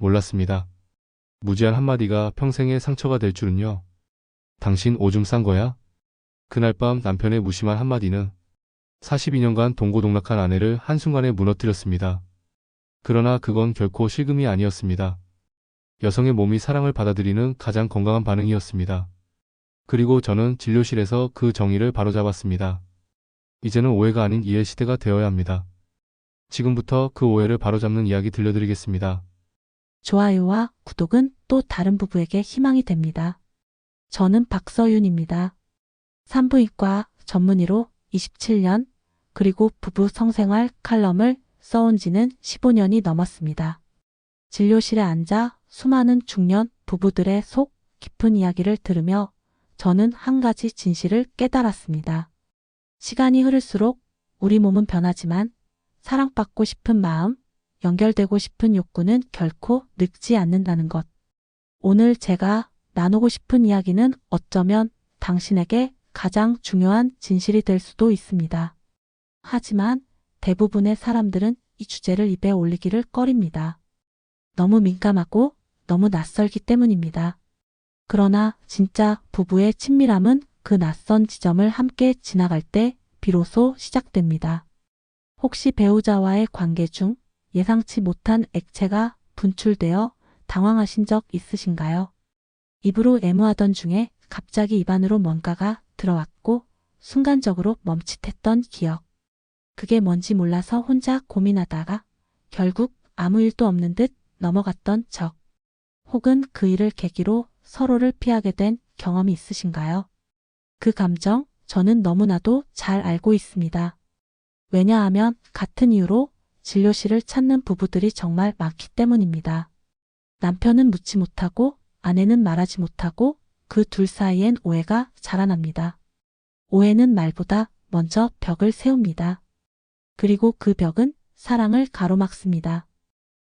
몰랐습니다. 무지한 한마디가 평생의 상처가 될 줄은요. 당신 오줌 싼 거야? 그날 밤 남편의 무심한 한마디는 42년간 동고동락한 아내를 한순간에 무너뜨렸습니다. 그러나 그건 결코 실금이 아니었습니다. 여성의 몸이 사랑을 받아들이는 가장 건강한 반응이었습니다. 그리고 저는 진료실에서 그 정의를 바로잡았습니다. 이제는 오해가 아닌 이해 시대가 되어야 합니다. 지금부터 그 오해를 바로잡는 이야기 들려드리겠습니다. 좋아요와 구독은 또 다른 부부에게 희망이 됩니다. 저는 박서윤입니다. 산부인과 전문의로 27년, 그리고 부부 성생활 칼럼을 써온 지는 15년이 넘었습니다. 진료실에 앉아 수많은 중년 부부들의 속 깊은 이야기를 들으며 저는 한 가지 진실을 깨달았습니다. 시간이 흐를수록 우리 몸은 변하지만 사랑받고 싶은 마음, 연결되고 싶은 욕구는 결코 늙지 않는다는 것. 오늘 제가 나누고 싶은 이야기는 어쩌면 당신에게 가장 중요한 진실이 될 수도 있습니다. 하지만 대부분의 사람들은 이 주제를 입에 올리기를 꺼립니다. 너무 민감하고 너무 낯설기 때문입니다. 그러나 진짜 부부의 친밀함은 그 낯선 지점을 함께 지나갈 때 비로소 시작됩니다. 혹시 배우자와의 관계 중 예상치 못한 액체가 분출되어 당황하신 적 있으신가요? 입으로 애무하던 중에 갑자기 입안으로 뭔가가 들어왔고 순간적으로 멈칫했던 기억. 그게 뭔지 몰라서 혼자 고민하다가 결국 아무 일도 없는 듯 넘어갔던 적. 혹은 그 일을 계기로 서로를 피하게 된 경험이 있으신가요? 그 감정 저는 너무나도 잘 알고 있습니다. 왜냐하면 같은 이유로 진료실을 찾는 부부들이 정말 많기 때문입니다. 남편은 묻지 못하고 아내는 말하지 못하고 그 둘 사이엔 오해가 자라납니다. 오해는 말보다 먼저 벽을 세웁니다. 그리고 그 벽은 사랑을 가로막습니다.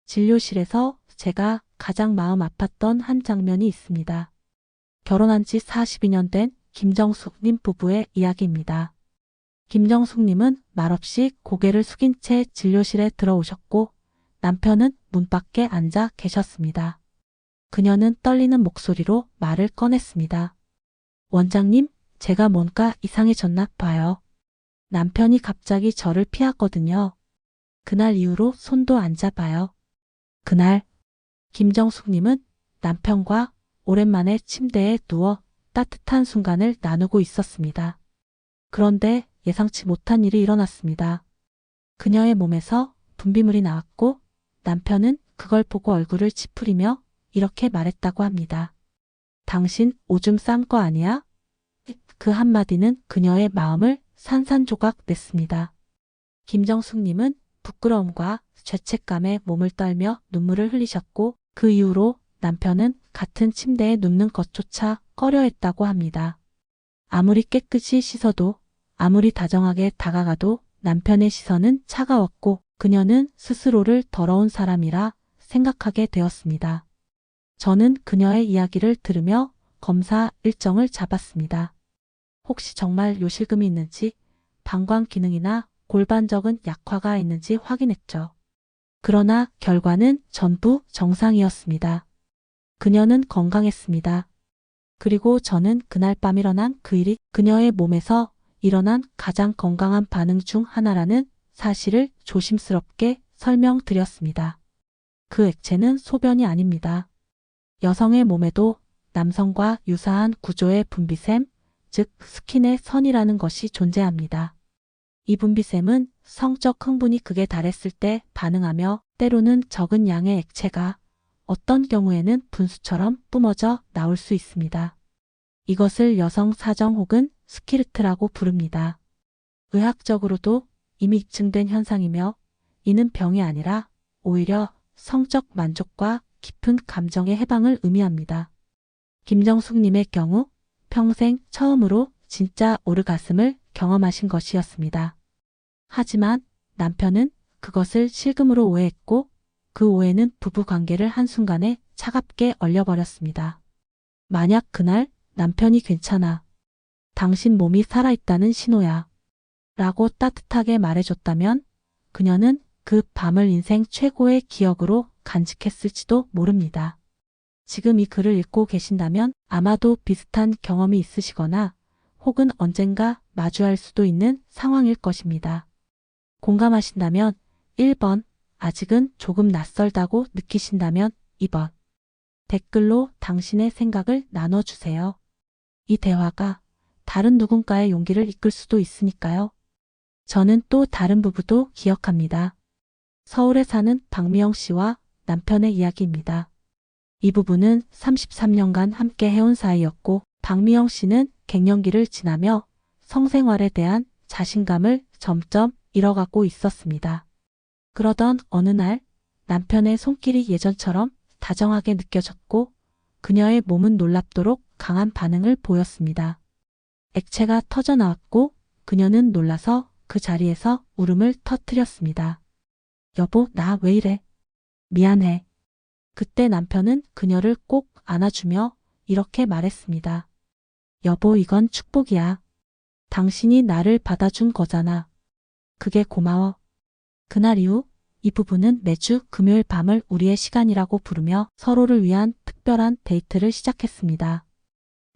진료실에서 제가 가장 마음 아팠던 한 장면이 있습니다. 결혼한 지 42년 된 김정숙님 부부의 이야기입니다. 김정숙님은 말없이 고개를 숙인 채 진료실에 들어오셨고 남편은 문 밖에 앉아 계셨습니다. 그녀는 떨리는 목소리로 말을 꺼냈습니다. 원장님, 제가 뭔가 이상해졌나 봐요. 남편이 갑자기 저를 피하거든요. 그날 이후로 손도 안 잡아요. 그날 김정숙님은 남편과 오랜만에 침대에 누워 따뜻한 순간을 나누고 있었습니다. 그런데 예상치 못한 일이 일어났습니다. 그녀의 몸에서 분비물이 나왔고 남편은 그걸 보고 얼굴을 찌푸리며 이렇게 말했다고 합니다. 당신 오줌 싼 거 아니야? 그 한마디는 그녀의 마음을 산산조각 냈습니다. 김정숙님은 부끄러움과 죄책감에 몸을 떨며 눈물을 흘리셨고 그 이후로 남편은 같은 침대에 눕는 것조차 꺼려했다고 합니다. 아무리 깨끗이 씻어도 아무리 다정하게 다가가도 남편의 시선은 차가웠고 그녀는 스스로를 더러운 사람이라 생각하게 되었습니다. 저는 그녀의 이야기를 들으며 검사 일정을 잡았습니다. 혹시 정말 요실금이 있는지, 방광 기능이나 골반적인 약화가 있는지 확인했죠. 그러나 결과는 전부 정상이었습니다. 그녀는 건강했습니다. 그리고 저는 그날 밤 일어난 그 일이 그녀의 몸에서 일어난 가장 건강한 반응 중 하나라는 사실을 조심스럽게 설명드렸습니다. 그 액체는 소변이 아닙니다. 여성의 몸에도 남성과 유사한 구조의 분비샘, 즉 스킨의 선이라는 것이 존재합니다. 이 분비샘은 성적 흥분이 극에 달했을 때 반응하며 때로는 적은 양의 액체가 어떤 경우에는 분수처럼 뿜어져 나올 수 있습니다. 이것을 여성 사정 혹은 스키르트라고 부릅니다. 의학적으로도 이미 입증된 현상이며 이는 병이 아니라 오히려 성적 만족과 깊은 감정의 해방을 의미합니다. 김정숙님의 경우 평생 처음으로 진짜 오르가슴을 경험하신 것이었습니다. 하지만 남편은 그것을 실금으로 오해했고 그 오해는 부부 관계를 한순간에 차갑게 얼려버렸습니다. 만약 그날 남편이 괜찮아. 당신 몸이 살아있다는 신호야. 라고 따뜻하게 말해줬다면 그녀는 그 밤을 인생 최고의 기억으로 간직했을지도 모릅니다. 지금 이 글을 읽고 계신다면 아마도 비슷한 경험이 있으시거나 혹은 언젠가 마주할 수도 있는 상황일 것입니다. 공감하신다면 1번, 아직은 조금 낯설다고 느끼신다면 2번, 댓글로 당신의 생각을 나눠주세요. 이 대화가 다른 누군가의 용기를 이끌 수도 있으니까요. 저는 또 다른 부부도 기억합니다. 서울에 사는 박미영 씨와 남편의 이야기입니다. 이 부부는 33년간 함께 해온 사이였고 박미영 씨는 갱년기를 지나며 성생활에 대한 자신감을 점점 잃어가고 있었습니다. 그러던 어느 날 남편의 손길이 예전처럼 다정하게 느껴졌고 그녀의 몸은 놀랍도록 강한 반응을 보였습니다. 액체가 터져 나왔고 그녀는 놀라서 그 자리에서 울음을 터뜨렸습니다. 여보, 나 왜 이래? 미안해. 그때 남편은 그녀를 꼭 안아주며 이렇게 말했습니다. 여보, 이건 축복이야. 당신이 나를 받아준 거잖아. 그게 고마워. 그날 이후 이 부부는 매주 금요일 밤을 우리의 시간이라고 부르며 서로를 위한 특별한 데이트를 시작했습니다.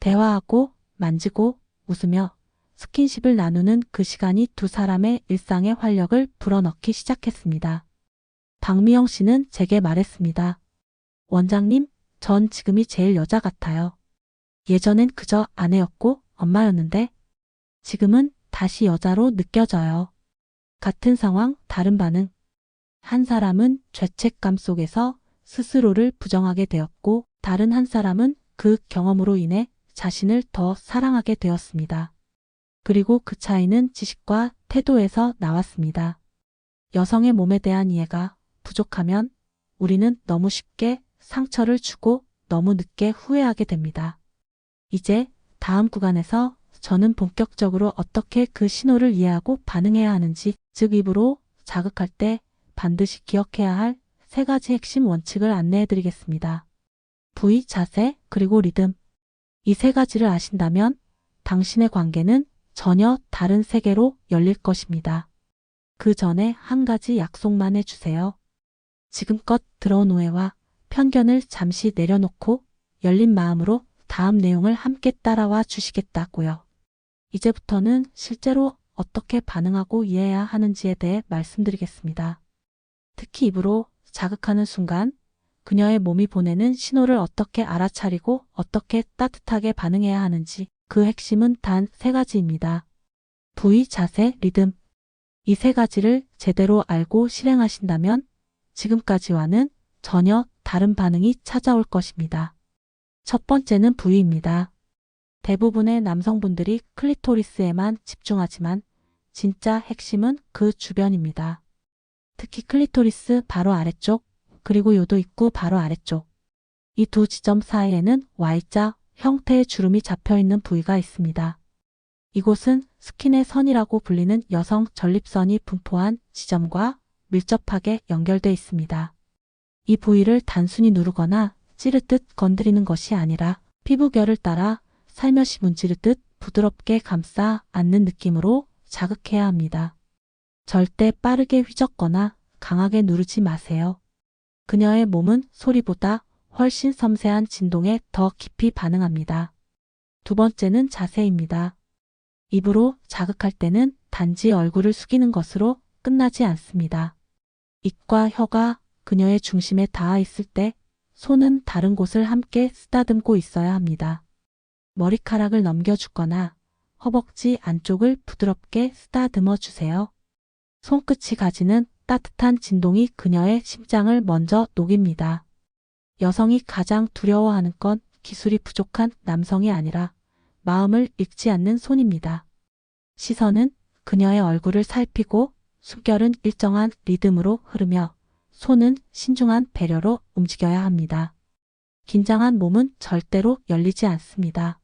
대화하고 만지고 웃으며 스킨십을 나누는 그 시간이 두 사람의 일상에 활력을 불어넣기 시작했습니다. 박미영 씨는 제게 말했습니다. 원장님, 전 지금이 제일 여자 같아요. 예전엔 그저 아내였고 엄마였는데 지금은 다시 여자로 느껴져요. 같은 상황, 다른 반응. 한 사람은 죄책감 속에서 스스로를 부정하게 되었고 다른 한 사람은 그 경험으로 인해 자신을 더 사랑하게 되었습니다. 그리고 그 차이는 지식과 태도에서 나왔습니다. 여성의 몸에 대한 이해가 부족하면 우리는 너무 쉽게 상처를 주고 너무 늦게 후회하게 됩니다. 이제 다음 구간에서 저는 본격적으로 어떻게 그 신호를 이해하고 반응해야 하는지, 즉 입으로 자극할 때 반드시 기억해야 할 3가지 핵심 원칙을 안내해 드리겠습니다. 부위, 자세, 그리고 리듬. 이 3가지를 아신다면 당신의 관계는 전혀 다른 세계로 열릴 것입니다. 그 전에 한 가지 약속만 해주세요. 지금껏 들어온 오해와 편견을 잠시 내려놓고 열린 마음으로 다음 내용을 함께 따라와 주시겠다고요. 이제부터는 실제로 어떻게 반응하고 이해해야 하는지에 대해 말씀드리겠습니다. 특히 입으로 자극하는 순간 그녀의 몸이 보내는 신호를 어떻게 알아차리고 어떻게 따뜻하게 반응해야 하는지, 그 핵심은 단 3가지입니다. 부위, 자세, 리듬. 이 3가지를 제대로 알고 실행하신다면 지금까지와는 전혀 다른 반응이 찾아올 것입니다. 첫 번째는 부위입니다. 대부분의 남성분들이 클리토리스에만 집중하지만 진짜 핵심은 그 주변입니다. 특히 클리토리스 바로 아래쪽, 그리고 요도 입구 바로 아래쪽. 이 두 지점 사이에는 Y자 형태의 주름이 잡혀있는 부위가 있습니다. 이곳은 스킨의 선이라고 불리는 여성 전립선이 분포한 지점과 밀접하게 연결돼 있습니다. 이 부위를 단순히 누르거나 찌르듯 건드리는 것이 아니라 피부결을 따라 살며시 문지르듯 부드럽게 감싸 안는 느낌으로 자극해야 합니다. 절대 빠르게 휘젓거나 강하게 누르지 마세요. 그녀의 몸은 소리보다 훨씬 섬세한 진동에 더 깊이 반응합니다. 두 번째는 자세입니다. 입으로 자극할 때는 단지 얼굴을 숙이는 것으로 끝나지 않습니다. 입과 혀가 그녀의 중심에 닿아 있을 때 손은 다른 곳을 함께 쓰다듬고 있어야 합니다. 머리카락을 넘겨주거나 허벅지 안쪽을 부드럽게 쓰다듬어 주세요. 손끝이 가지는 따뜻한 진동이 그녀의 심장을 먼저 녹입니다. 여성이 가장 두려워하는 건 기술이 부족한 남성이 아니라 마음을 읽지 않는 손입니다. 시선은 그녀의 얼굴을 살피고 숨결은 일정한 리듬으로 흐르며 손은 신중한 배려로 움직여야 합니다. 긴장한 몸은 절대로 열리지 않습니다.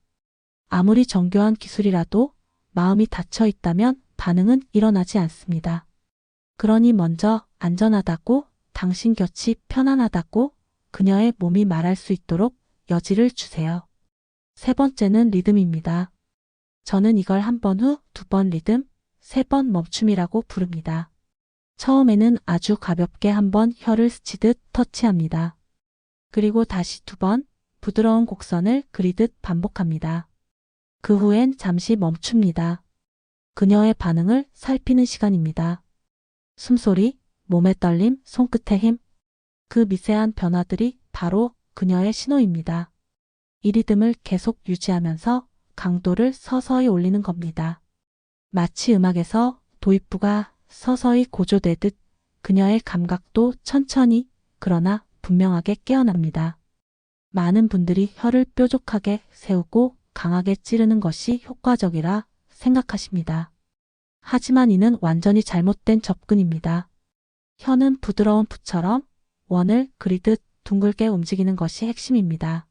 아무리 정교한 기술이라도 마음이 닫혀 있다면 반응은 일어나지 않습니다. 그러니 먼저 안전하다고, 당신 곁이 편안하다고 그녀의 몸이 말할 수 있도록 여지를 주세요. 3번째는 리듬입니다. 저는 이걸 1번 후 2번 리듬, 3번 멈춤이라고 부릅니다. 처음에는 아주 가볍게 한번 혀를 스치듯 터치합니다. 그리고 다시 2번 부드러운 곡선을 그리듯 반복합니다. 그 후엔 잠시 멈춥니다. 그녀의 반응을 살피는 시간입니다. 숨소리, 몸의 떨림, 손끝의 힘. 그 미세한 변화들이 바로 그녀의 신호입니다. 이 리듬을 계속 유지하면서 강도를 서서히 올리는 겁니다. 마치 음악에서 도입부가 서서히 고조되듯 그녀의 감각도 천천히 그러나 분명하게 깨어납니다. 많은 분들이 혀를 뾰족하게 세우고 강하게 찌르는 것이 효과적이라 생각하십니다. 하지만 이는 완전히 잘못된 접근입니다. 혀는 부드러운 붓처럼 원을 그리듯 둥글게 움직이는 것이 핵심입니다.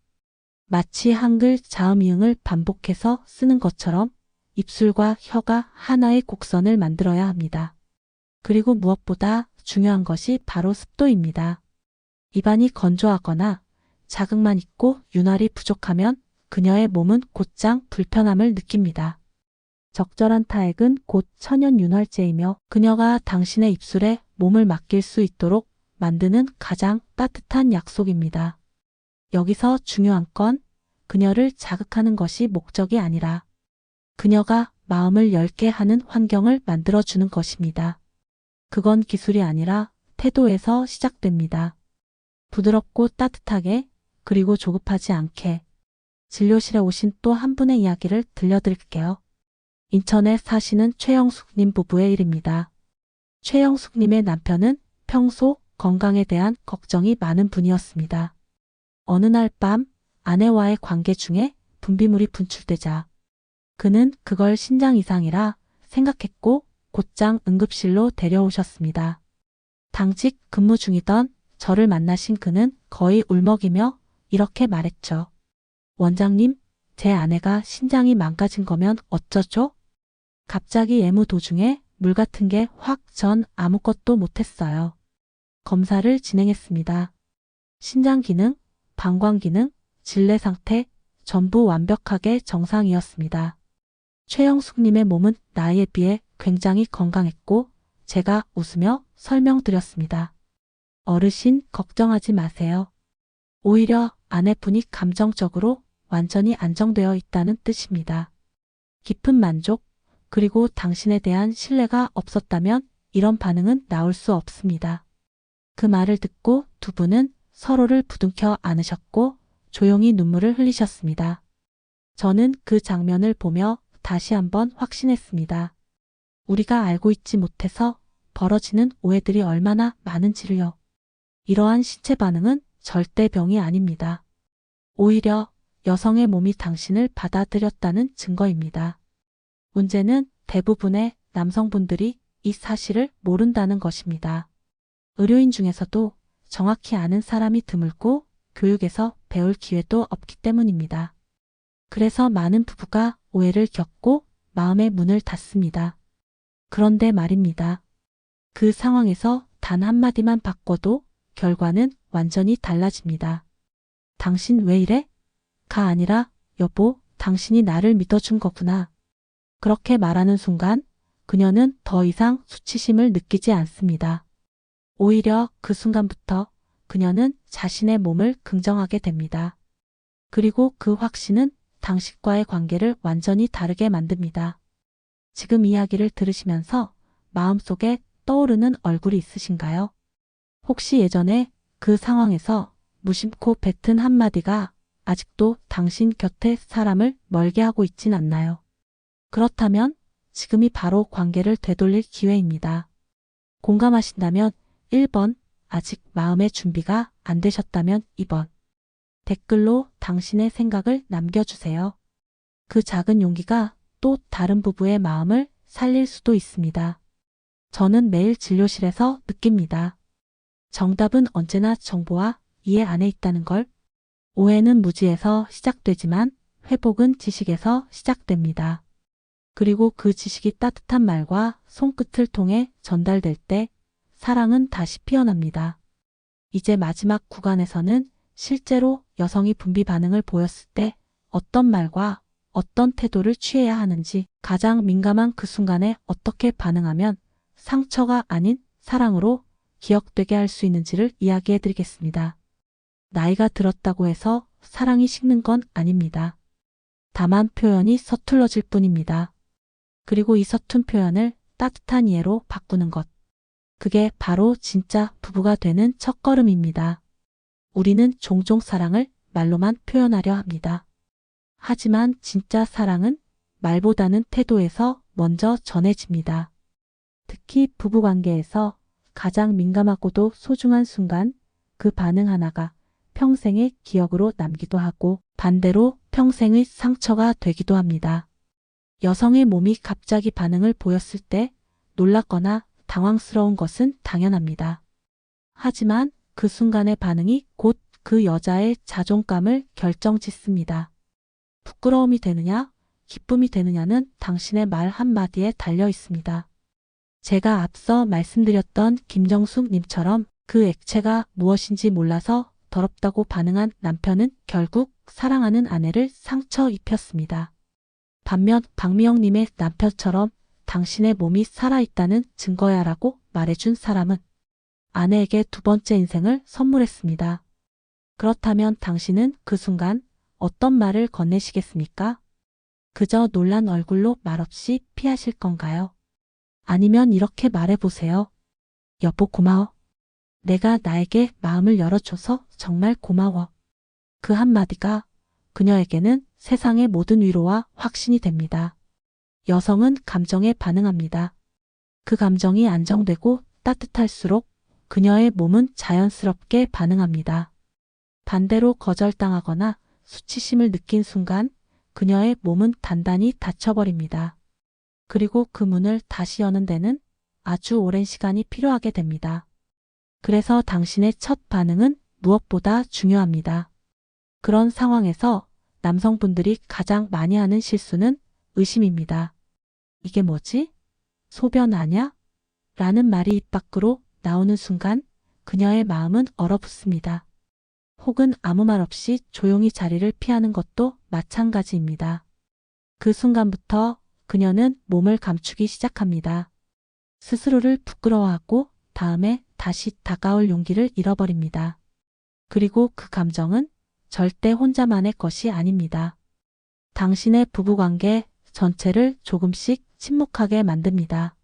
마치 한글 자음이응을 반복해서 쓰는 것처럼 입술과 혀가 하나의 곡선을 만들어야 합니다. 그리고 무엇보다 중요한 것이 바로 습도입니다. 입안이 건조하거나 자극만 있고 윤활이 부족하면 그녀의 몸은 곧장 불편함을 느낍니다. 적절한 타액은 곧 천연 윤활제이며 그녀가 당신의 입술에 몸을 맡길 수 있도록 만드는 가장 따뜻한 약속입니다. 여기서 중요한 건 그녀를 자극하는 것이 목적이 아니라 그녀가 마음을 열게 하는 환경을 만들어주는 것입니다. 그건 기술이 아니라 태도에서 시작됩니다. 부드럽고 따뜻하게 그리고 조급하지 않게. 진료실에 오신 또 한 분의 이야기를 들려드릴게요. 인천에 사시는 최영숙님 부부의 일입니다. 최영숙님의 남편은 평소 건강에 대한 걱정이 많은 분이었습니다. 어느 날 밤 아내와의 관계 중에 분비물이 분출되자 그는 그걸 신장 이상이라 생각했고 곧장 응급실로 데려오셨습니다. 당직 근무 중이던 저를 만나신 그는 거의 울먹이며 이렇게 말했죠. 원장님, 제 아내가 신장이 망가진 거면 어쩌죠? 갑자기 예무 도중에 물 같은 게 확 전 아무것도 못했어요. 검사를 진행했습니다. 신장 기능, 방광 기능, 질내 상태 전부 완벽하게 정상이었습니다. 최영숙님의 몸은 나이에 비해 굉장히 건강했고 제가 웃으며 설명드렸습니다. 어르신 걱정하지 마세요. 오히려 아내분이 감정적으로 완전히 안정되어 있다는 뜻입니다. 깊은 만족, 그리고 당신에 대한 신뢰가 없었다면 이런 반응은 나올 수 없습니다. 그 말을 듣고 두 분은 서로를 부둥켜 안으셨고 조용히 눈물을 흘리셨습니다. 저는 그 장면을 보며 다시 한번 확신했습니다. 우리가 알고 있지 못해서 벌어지는 오해들이 얼마나 많은지를요. 이러한 신체 반응은 절대 병이 아닙니다. 오히려 여성의 몸이 당신을 받아들였다는 증거입니다. 문제는 대부분의 남성분들이 이 사실을 모른다는 것입니다. 의료인 중에서도 정확히 아는 사람이 드물고 교육에서 배울 기회도 없기 때문입니다. 그래서 많은 부부가 오해를 겪고 마음의 문을 닫습니다. 그런데 말입니다. 그 상황에서 단 한마디만 바꿔도 결과는 완전히 달라집니다. 당신 왜 이래? 가 아니라 여보, 당신이 나를 믿어준 거구나. 그렇게 말하는 순간 그녀는 더 이상 수치심을 느끼지 않습니다. 오히려 그 순간부터 그녀는 자신의 몸을 긍정하게 됩니다. 그리고 그 확신은 당신과의 관계를 완전히 다르게 만듭니다. 지금 이야기를 들으시면서 마음속에 떠오르는 얼굴이 있으신가요? 혹시 예전에 그 상황에서 무심코 뱉은 한마디가 아직도 당신 곁에 사람을 멀게 하고 있진 않나요? 그렇다면 지금이 바로 관계를 되돌릴 기회입니다. 공감하신다면 1번, 아직 마음의 준비가 안 되셨다면 2번. 댓글로 당신의 생각을 남겨주세요. 그 작은 용기가 또 다른 부부의 마음을 살릴 수도 있습니다. 저는 매일 진료실에서 느낍니다. 정답은 언제나 정보와 이해 안에 있다는 걸. 오해는 무지에서 시작되지만 회복은 지식에서 시작됩니다. 그리고 그 지식이 따뜻한 말과 손끝을 통해 전달될 때 사랑은 다시 피어납니다. 이제 마지막 구간에서는 실제로 여성이 분비 반응을 보였을 때 어떤 말과 어떤 태도를 취해야 하는지, 가장 민감한 그 순간에 어떻게 반응하면 상처가 아닌 사랑으로 기억되게 할 수 있는지를 이야기해 드리겠습니다. 나이가 들었다고 해서 사랑이 식는 건 아닙니다. 다만 표현이 서툴러질 뿐입니다. 그리고 이 서툰 표현을 따뜻한 이해로 바꾸는 것. 그게 바로 진짜 부부가 되는 첫걸음입니다. 우리는 종종 사랑을 말로만 표현하려 합니다. 하지만 진짜 사랑은 말보다는 태도에서 먼저 전해집니다. 특히 부부관계에서 가장 민감하고도 소중한 순간, 그 반응 하나가 평생의 기억으로 남기도 하고 반대로 평생의 상처가 되기도 합니다. 여성의 몸이 갑자기 반응을 보였을 때 놀랐거나 당황스러운 것은 당연합니다. 하지만 그 순간의 반응이 곧 그 여자의 자존감을 결정짓습니다. 부끄러움이 되느냐, 기쁨이 되느냐는 당신의 말 한마디에 달려 있습니다. 제가 앞서 말씀드렸던 김정숙 님처럼 그 액체가 무엇인지 몰라서 더럽다고 반응한 남편은 결국 사랑하는 아내를 상처 입혔습니다. 반면 박미영 님의 남편처럼 당신의 몸이 살아있다는 증거야 라고 말해준 사람은 아내에게 두 번째 인생을 선물했습니다. 그렇다면 당신은 그 순간 어떤 말을 건네시겠습니까? 그저 놀란 얼굴로 말없이 피하실 건가요? 아니면 이렇게 말해보세요. 여보 고마워. 내가 나에게 마음을 열어줘서 정말 고마워. 그 한마디가 그녀에게는 세상의 모든 위로와 확신이 됩니다. 여성은 감정에 반응합니다. 그 감정이 안정되고 따뜻할수록 그녀의 몸은 자연스럽게 반응합니다. 반대로 거절당하거나 수치심을 느낀 순간 그녀의 몸은 단단히 닫혀버립니다. 그리고 그 문을 다시 여는 데는 아주 오랜 시간이 필요하게 됩니다. 그래서 당신의 첫 반응은 무엇보다 중요합니다. 그런 상황에서 남성분들이 가장 많이 하는 실수는 의심입니다. 이게 뭐지? 소변 아냐? 라는 말이 입 밖으로 나오는 순간 그녀의 마음은 얼어붙습니다. 혹은 아무 말 없이 조용히 자리를 피하는 것도 마찬가지입니다. 그 순간부터 그녀는 몸을 감추기 시작합니다. 스스로를 부끄러워하고 다음에 다시 다가올 용기를 잃어버립니다. 그리고 그 감정은 절대 혼자만의 것이 아닙니다. 당신의 부부관계 전체를 조금씩 침묵하게 만듭니다.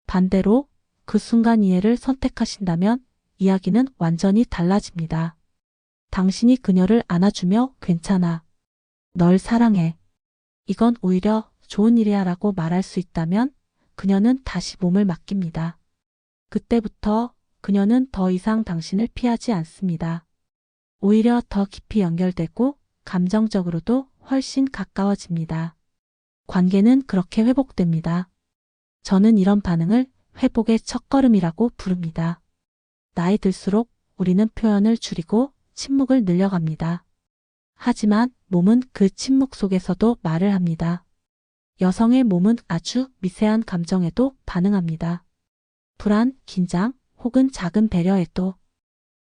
반대로 그 순간 이해를 선택하신다면 이야기는 완전히 달라집니다. 당신이 그녀를 안아주며 괜찮아. 널 사랑해. 이건 오히려 좋은 일이야 라고 말할 수 있다면 그녀는 다시 몸을 맡깁니다. 그때부터 그녀는 더 이상 당신을 피하지 않습니다. 오히려 더 깊이 연결되고 감정적으로도 훨씬 가까워집니다. 관계는 그렇게 회복됩니다. 저는 이런 반응을 회복의 첫걸음이라고 부릅니다. 나이 들수록 우리는 표현을 줄이고 침묵을 늘려갑니다. 하지만 몸은 그 침묵 속에서도 말을 합니다. 여성의 몸은 아주 미세한 감정에도 반응합니다. 불안, 긴장, 혹은 작은 배려에도.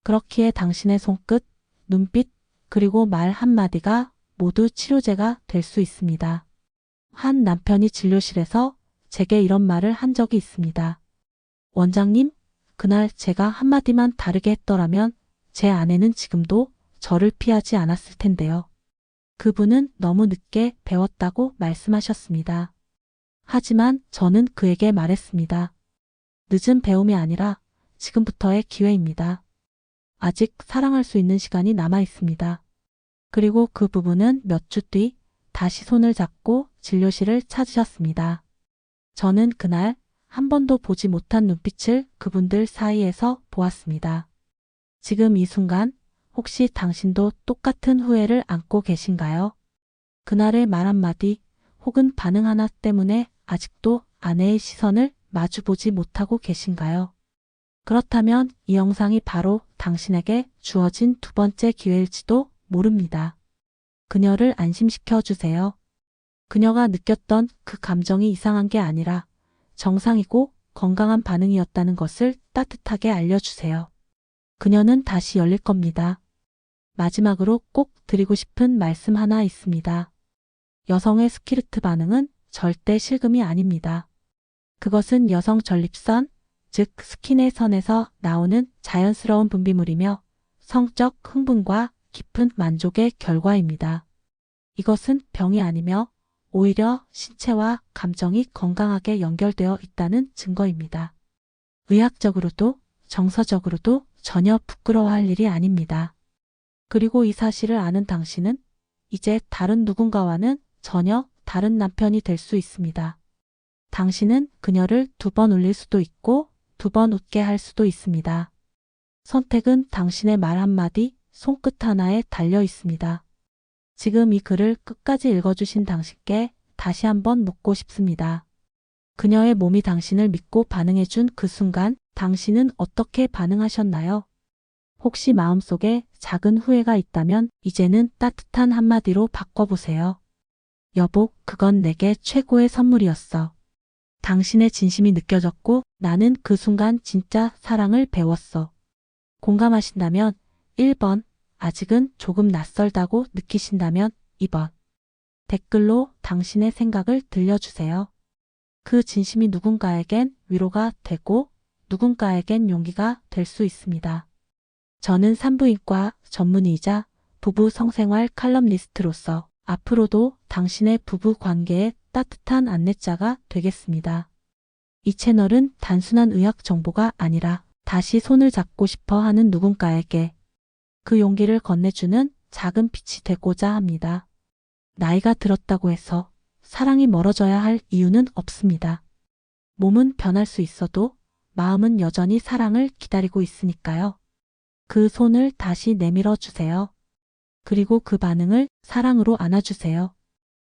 그렇기에 당신의 손끝, 눈빛, 그리고 말 한마디가 모두 치료제가 될 수 있습니다. 한 남편이 진료실에서 제게 이런 말을 한 적이 있습니다. 원장님, 그날 제가 한마디만 다르게 했더라면 제 아내는 지금도 저를 피하지 않았을 텐데요. 그분은 너무 늦게 배웠다고 말씀하셨습니다. 하지만 저는 그에게 말했습니다. 늦은 배움이 아니라 지금부터의 기회입니다. 아직 사랑할 수 있는 시간이 남아 있습니다. 그리고 그 부부는 몇 주 뒤 다시 손을 잡고 진료실을 찾으셨습니다. 저는 그날 한 번도 보지 못한 눈빛을 그분들 사이에서 보았습니다. 지금 이 순간 혹시 당신도 똑같은 후회를 안고 계신가요? 그날의 말 한마디 혹은 반응 하나 때문에 아직도 아내의 시선을 마주보지 못하고 계신가요? 그렇다면 이 영상이 바로 당신에게 주어진 두 번째 기회일지도 모릅니다. 그녀를 안심시켜 주세요. 그녀가 느꼈던 그 감정이 이상한 게 아니라 정상이고 건강한 반응이었다는 것을 따뜻하게 알려주세요. 그녀는 다시 열릴 겁니다. 마지막으로 꼭 드리고 싶은 말씀 하나 있습니다. 여성의 스키르트 반응은 절대 실금이 아닙니다. 그것은 여성 전립선, 즉 스킨의 선에서 나오는 자연스러운 분비물이며 성적 흥분과 깊은 만족의 결과입니다. 이것은 병이 아니며 오히려 신체와 감정이 건강하게 연결되어 있다는 증거입니다. 의학적으로도 정서적으로도 전혀 부끄러워할 일이 아닙니다. 그리고 이 사실을 아는 당신은 이제 다른 누군가와는 전혀 다른 남편이 될 수 있습니다. 당신은 그녀를 2번 울릴 수도 있고 2번 웃게 할 수도 있습니다. 선택은 당신의 말 한마디, 손끝 하나에 달려 있습니다. 지금 이 글을 끝까지 읽어주신 당신께 다시 한번 묻고 싶습니다. 그녀의 몸이 당신을 믿고 반응해준 그 순간 당신은 어떻게 반응하셨나요? 혹시 마음속에 작은 후회가 있다면 이제는 따뜻한 한마디로 바꿔보세요. 여보, 그건 내게 최고의 선물이었어. 당신의 진심이 느껴졌고 나는 그 순간 진짜 사랑을 배웠어. 공감하신다면 1번, 아직은 조금 낯설다고 느끼신다면 2번. 댓글로 당신의 생각을 들려주세요. 그 진심이 누군가에겐 위로가 되고 누군가에겐 용기가 될 수 있습니다. 저는 산부인과 전문의이자 부부 성생활 칼럼니스트로서 앞으로도 당신의 부부 관계에 따뜻한 안내자가 되겠습니다. 이 채널은 단순한 의학 정보가 아니라 다시 손을 잡고 싶어 하는 누군가에게 그 용기를 건네주는 작은 빛이 되고자 합니다. 나이가 들었다고 해서 사랑이 멀어져야 할 이유는 없습니다. 몸은 변할 수 있어도 마음은 여전히 사랑을 기다리고 있으니까요. 그 손을 다시 내밀어 주세요. 그리고 그 반응을 사랑으로 안아주세요.